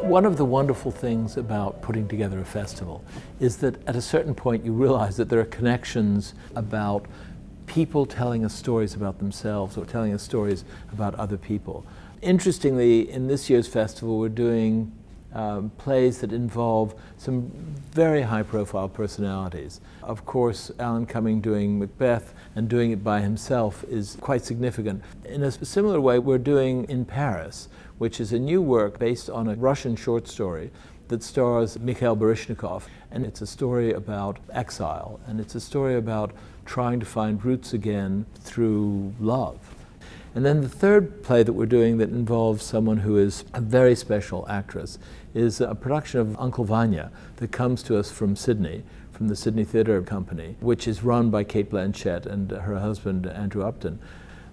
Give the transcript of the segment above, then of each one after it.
One of the wonderful things about putting together a festival is that at a certain point you realize that there are connections about people telling us stories about themselves or telling us stories about other people. Interestingly, in this year's festival we're doing plays that involve some very high-profile personalities. Of course, Alan Cumming doing Macbeth and doing it by himself is quite significant. In a similar way, we're doing In Paris, which is a new work based on a Russian short story that stars Mikhail Baryshnikov, and it's a story about exile, and it's a story about trying to find roots again through love. And then the third play that we're doing that involves someone who is a very special actress is a production of Uncle Vanya that comes to us from Sydney, from the Sydney Theatre Company, which is run by Kate Blanchett and her husband Andrew Upton.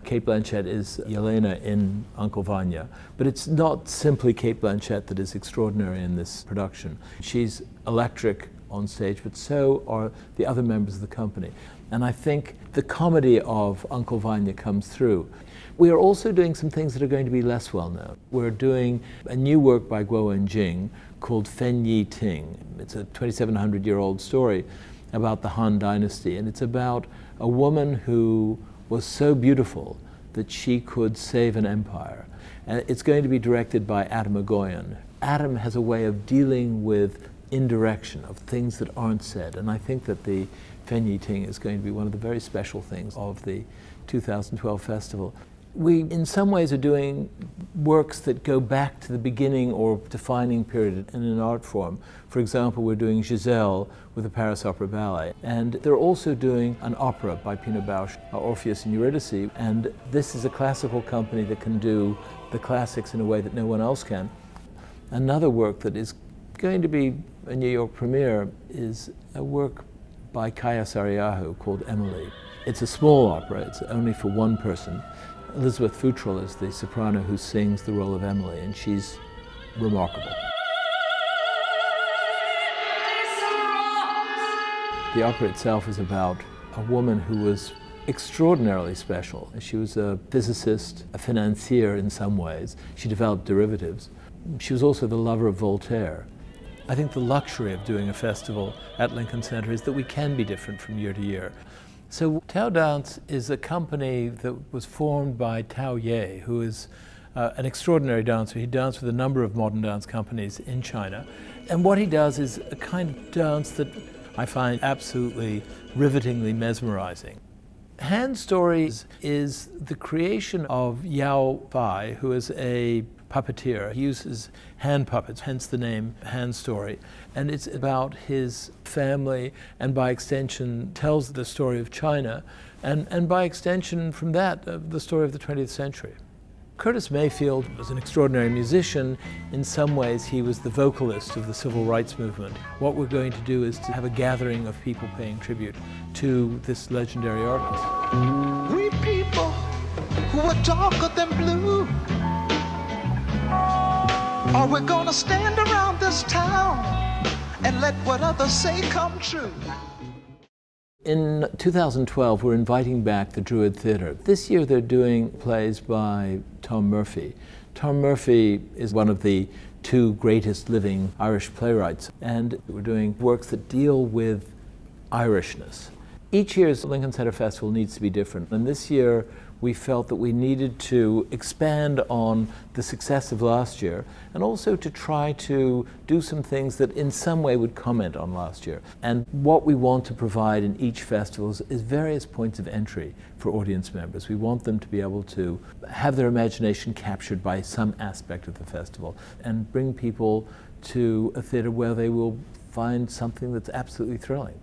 Kate Blanchett is Yelena in Uncle Vanya, but it's not simply Kate Blanchett that is extraordinary in this production. She's electric on stage, but so are the other members of the company. And I think the comedy of Uncle Vanya comes through. We are also doing some things that are going to be less well known. We're doing a new work by Guo Wenjing called Fen Yi Ting. It's a 2,700-year-old story about the Han Dynasty, and it's about a woman who was so beautiful that she could save an empire. And it's going to be directed by Adam Agoyan. Adam has a way of dealing with indirection, of things that aren't said, and I think that the Fen Yi Ting is going to be one of the very special things of the 2012 festival. We, in some ways, are doing works that go back to the beginning or defining period in an art form. For example, we're doing Giselle with the Paris Opera Ballet, and they're also doing an opera by Pina Bausch, Orpheus and Eurydice, and this is a classical company that can do the classics in a way that no one else can. Another work that is going to be a New York premiere is a work by Kaya Sariahu called Emily. It's a small opera, it's only for one person. Elizabeth Futrell is the soprano who sings the role of Emily, and she's remarkable. The opera itself is about a woman who was extraordinarily special. She was a physicist, a financier in some ways. She developed derivatives. She was also the lover of Voltaire. I think the luxury of doing a festival at Lincoln Center is that we can be different from year to year. So Tao Dance is a company that was formed by Tao Ye, who is an extraordinary dancer. He danced with a number of modern dance companies in China. And what he does is a kind of dance that I find absolutely rivetingly mesmerizing. Hand Stories is the creation of Yao Fai, who is a puppeteer. He uses hand puppets, hence the name Hand Story. And it's about his family, and by extension tells the story of China, and by extension from that, the story of the 20th century. Curtis Mayfield was an extraordinary musician. In some ways, he was the vocalist of the civil rights movement. What we're going to do is to have a gathering of people paying tribute to this legendary artist. We people who are darker than blue, are we gonna stand around this town and let what others say come true? In 2012, we're inviting back the Druid Theatre. This year they're doing plays by Tom Murphy. Tom Murphy is one of the two greatest living Irish playwrights, and we're doing works that deal with Irishness. Each year's Lincoln Center Festival needs to be different, and this year we felt that we needed to expand on the success of last year and also to try to do some things that in some way would comment on last year. And what we want to provide in each festival is various points of entry for audience members. We want them to be able to have their imagination captured by some aspect of the festival and bring people to a theatre where they will find something that's absolutely thrilling.